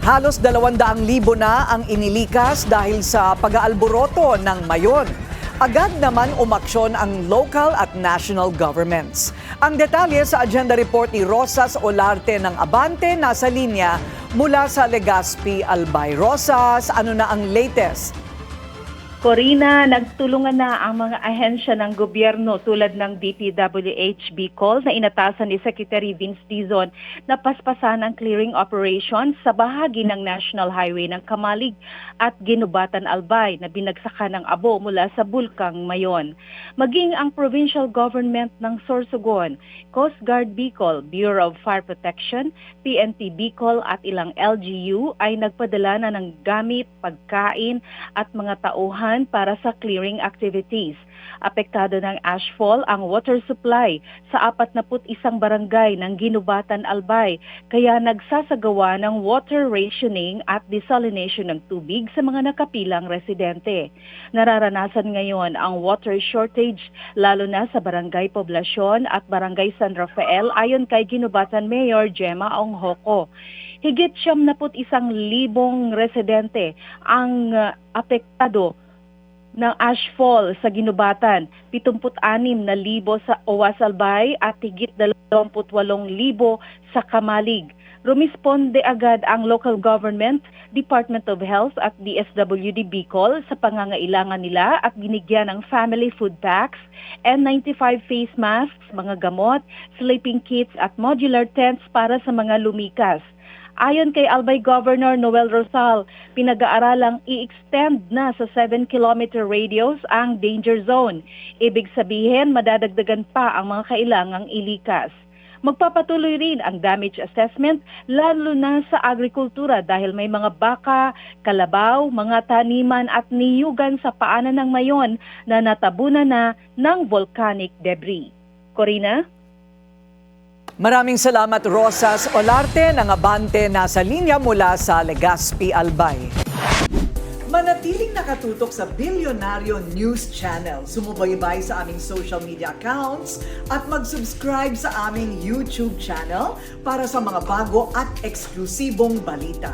Halos 200,000 na ang inilikas dahil sa pag-aalboroto ng Mayon. Agad naman umaksyon ang local at national governments. Ang detalye sa agenda report ni Rosas Olarte ng Abante nasa linya mula sa Legazpi, Albay. Rosas, ano na ang latest? Corina, nagtulungan na ang mga ahensya ng gobyerno tulad ng DPWH Bicol na inatasan ni Secretary Vince Dizon na paspasan ang clearing operation sa bahagi ng National Highway ng Kamalig at Ginubatan Albay na binagsakan ng abo mula sa Bulkang Mayon. Maging ang provincial government ng Sorsogon, Coast Guard Bicol, Bureau of Fire Protection, PNP Bicol at ilang LGU ay nagpadala na ng gamit, pagkain at mga tauhan para sa clearing activities. Apektado ng ashfall ang water supply sa 41 barangay ng Ginubatan Albay, kaya nagsasagawa ng water rationing at desalination ng tubig sa mga nakapilang residente. Nararanasan ngayon ang water shortage lalo na sa Barangay Poblacion at Barangay San Rafael ayon kay Ginubatan Mayor Gemma Onghoko. Higit 71,000 residente ang apektado ng ashfall sa Ginubatan, 76,000 sa Owas Albay at higit 28,000 sa Kamalig. Rumisponde agad ang local government, Department of Health at DSWD Bicol sa pangangailangan nila at binigyan ng family food packs, N95 face masks, mga gamot, sleeping kits at modular tents para sa mga lumikas. Ayon kay Albay Governor Noel Rosal, pinag-aaralang i-extend na sa 7-kilometer radius ang danger zone. Ibig sabihin, madadagdagan pa ang mga kailangang ilikas. Magpapatuloy rin ang damage assessment lalo na sa agrikultura dahil may mga baka, kalabaw, mga taniman at niyugan sa paanan ng Mayon na natabunan na ng volcanic debris. Corina? Maraming salamat, Rosas Olarte ng Abante nasa linya mula sa Legazpi, Albay. Manatiling nakatutok sa Bilyonaryo News Channel. Sumubaybay sa aming social media accounts at mag-subscribe sa aming YouTube channel para sa mga bago at eksklusibong balita.